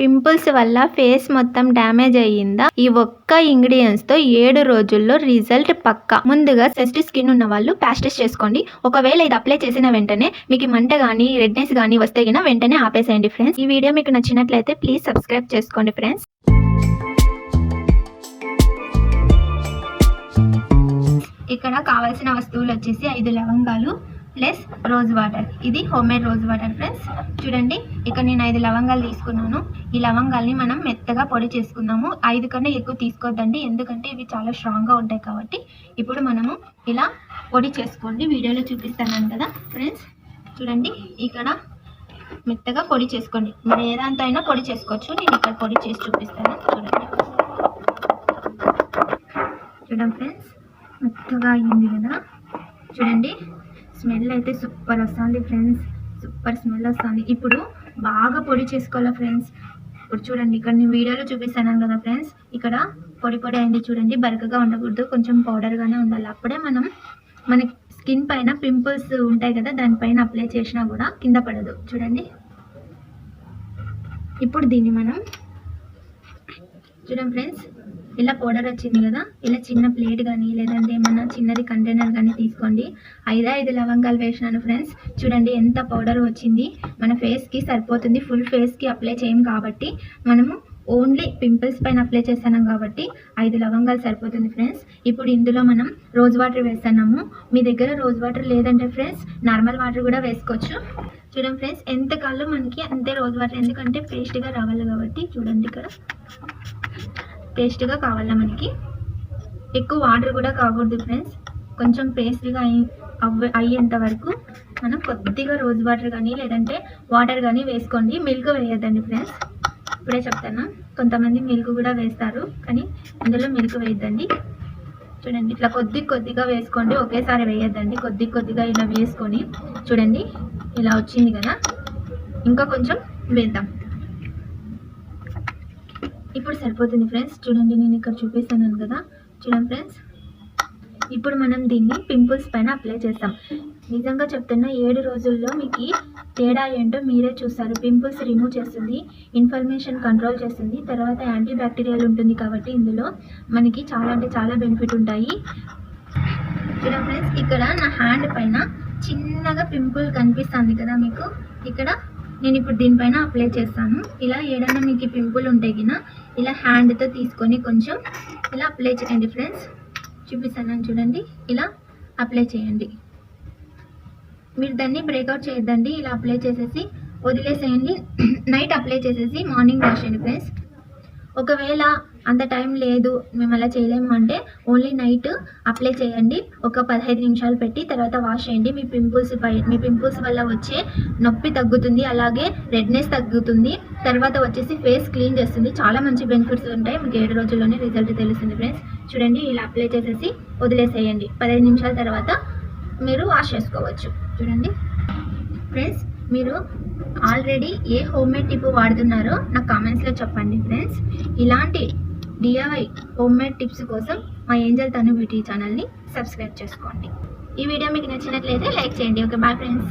Pimples వల్ల face మొత్తం damage అయ్యిందా? ఈ ఒక్క ఇంగ్రీడియంట్స్ తో 7 రోజుల్లో రిజల్ట్ పక్కా. ముందుగా సెన్సిటివ్ స్కిన్ ఉన్న వాళ్ళు ప్యాచ్ టెస్ట్ చేసుకోండి. ఒకవేళ ఇది అప్లై చేసిన వెంటనే మీకు మంట గానీ రెడ్నెస్ గానీ వస్తే గిన వెంటనే ఆపేసేయండి ఫ్రెండ్స్. ఈ వీడియో మీకు నచ్చినట్లయితే ప్లీజ్ సబ్స్క్రైబ్ చేసుకోండి ఫ్రెండ్స్. ఇక్కడ కావాల్సిన వస్తువులు వచ్చేసి 5 లవంగాలు ప్లస్ రోజ్ వాటర్. ఇది home made rose water friends. చూడండి ఇక్కడ నేను 5 లవంగాలు తీసుకున్నాను. ఈ లవంగాల్ని మనం మెత్తగా పొడి చేసుకుందాము. 5 కన్నా ఎక్కువ తీసుకోవద్దండి, ఎందుకంటే ఇవి చాలా స్ట్రాంగ్గా ఉంటాయి కాబట్టి. ఇప్పుడు మనము ఇలా పొడి చేసుకోండి. వీడియోలో చూపిస్తున్నాను కదా ఫ్రెండ్స్. చూడండి ఇక్కడ మెత్తగా పొడి చేసుకోండి. మరి ఏ దాంతో అయినా పొడి చేసుకోవచ్చు. నేను ఇక్కడ పొడి చేసి చూపిస్తాను. చూడండి ఫ్రెండ్స్, మెత్తగా అయ్యింది కదా. చూడండి స్మెల్ అయితే సూపర్ వస్తుంది ఫ్రెండ్స్, సూపర్ స్మెల్ వస్తుంది. ఇప్పుడు బాగా పొడి చేసుకోవాలా ఫ్రెండ్స్. ఇప్పుడు చూడండి ఇక్కడ నేను వీడియోలో చూపిస్తాను కదా ఫ్రెండ్స్. ఇక్కడ పొడి పొడి అయింది చూడండి. బరకగా ఉండకూడదు, కొంచెం పౌడర్గానే ఉండాలి. అప్పుడే మనం మన స్కిన్ పైన పింపుల్స్ ఉంటాయి కదా, దానిపైన అప్లై చేసినా కూడా కింద పడదు. చూడండి ఇప్పుడు దీన్ని మనం చూడండి ఫ్రెండ్స్, ఇలా పౌడర్ వచ్చింది కదా. ఇలా చిన్న ప్లేట్ కానీ లేదంటే ఏమన్నా చిన్నది కంటైనర్ కానీ తీసుకోండి. 5 లవంగాలు వేసినాను ఫ్రెండ్స్. చూడండి ఎంత పౌడర్ వచ్చింది. మన ఫేస్కి సరిపోతుంది. ఫుల్ ఫేస్కి అప్లై చేయం కాబట్టి, మనము ఓన్లీ పింపుల్స్ పైన అప్లై చేస్తున్నాం కాబట్టి 5 లవంగాలు సరిపోతుంది ఫ్రెండ్స్. ఇప్పుడు ఇందులో మనం రోజ్ వాటర్ వేస్తున్నాము. మీ దగ్గర రోజ్ వాటర్ లేదంటే ఫ్రెండ్స్ నార్మల్ వాటర్ కూడా వేసుకోవచ్చు. చూడండి ఫ్రెండ్స్ ఎంత కాల్లో మనకి అంతే రోజ్ వాటర్, ఎందుకంటే పేస్ట్గా రావాలి కాబట్టి. చూడండి ఇక్కడ పేస్ట్గా కావాలా మనకి. ఎక్కువ వాటర్ కూడా కాకూడదు ఫ్రెండ్స్. కొంచెం పేస్ట్గా అయ్యేంత వరకు మనం కొద్దిగా రోజ్ వాటర్ కానీ లేదంటే వాటర్ కానీ వేసుకోండి. మిల్క్ వేయద్దండి ఫ్రెండ్స్, ఇప్పుడే చెప్తాను. కొంతమంది మిల్క్ కూడా వేస్తారు, కానీ ఇందులో మిల్క్ వేయద్దండి. చూడండి ఇట్లా కొద్దిగా వేసుకోండి, ఒకేసారి వేయద్దండి. కొద్దిగా ఇలా వేసుకొని చూడండి ఇలా వచ్చింది కదా. ఇంకా కొంచెం వేద్దాం. ఇప్పుడు సరిపోతుంది ఫ్రెండ్స్. చూడండి నేను ఇక్కడ చూపిస్తున్నాను కదా. చూడండి ఫ్రెండ్స్, ఇప్పుడు మనం దీన్ని పింపుల్స్ పైన అప్లై చేస్తాం. నిజంగా చెప్తున్నా 7 రోజుల్లో మీకు తేడా ఏంటో మీరే చూస్తారు. పింపుల్స్ రిమూవ్ చేస్తుంది, ఇన్ఫ్లమేషన్ కంట్రోల్ చేస్తుంది, తర్వాత యాంటీ బ్యాక్టీరియల్ ఉంటుంది కాబట్టి ఇందులో మనకి చాలా అంటే చాలా బెనిఫిట్ ఉంటాయి. చూడండి ఫ్రెండ్స్, ఇక్కడ నా హ్యాండ్ పైన చిన్నగా పింపుల్ కనిపిస్తుంది కదా మీకు. ఇక్కడ నేను ఇప్పుడు దీనిపైన అప్లై చేస్తాను. ఇలా ఏదైనా మీకు పింపుల్ ఉంటే గిన ఇలా హ్యాండ్తో తీసుకొని కొంచెం ఇలా అప్లై చేయండి ఫ్రెండ్స్. చూపిస్తాను చూడండి, ఇలా అప్లై చేయండి. మీరు దాన్ని బ్రేక్అవుట్ చేయొద్దండి. ఇలా అప్లై చేసేసి వదిలేసేయండి. నైట్ అప్లై చేసేసి మార్నింగ్ వాష్ చేయండి ఫ్రెండ్స్. ఒకవేళ అంత టైం లేదు, మేము అలా చేయలేము అంటే ఓన్లీ నైట్ అప్లై చేయండి. ఒక 15 నిమిషాలు పెట్టి తర్వాత వాష్ చేయండి. మీ పింపుల్స్ వల్ల వచ్చే నొప్పి తగ్గుతుంది, అలాగే రెడ్నెస్ తగ్గుతుంది. తర్వాత వచ్చేసి ఫేస్ క్లీన్ చేస్తుంది. చాలా మంచి బెనిఫిట్స్ ఉంటాయి. మీకు 7 రోజుల్లోనే రిజల్ట్ తెలుస్తుంది ఫ్రెండ్స్. చూడండి ఇలా అప్లై చేసేసి వదిలేసేయండి. 15 నిమిషాల తర్వాత మీరు వాష్ చేసుకోవచ్చు. చూడండి ఫ్రెండ్స్, మీరు ఆల్రెడీ ఏ హోమ్మేడ్ టిప్ వాడుతున్నారో నాకు కామెంట్స్లో చెప్పండి ఫ్రెండ్స్. ఇలాంటి DIY హోమ్మేడ్ టిప్స్ కోసం మా ఏంజల్ తను బ్యూటీ ఛానల్ని సబ్స్క్రైబ్ చేసుకోండి. ఈ వీడియో మీకు నచ్చినట్లయితే లైక్ చేయండి. Okay bye friends.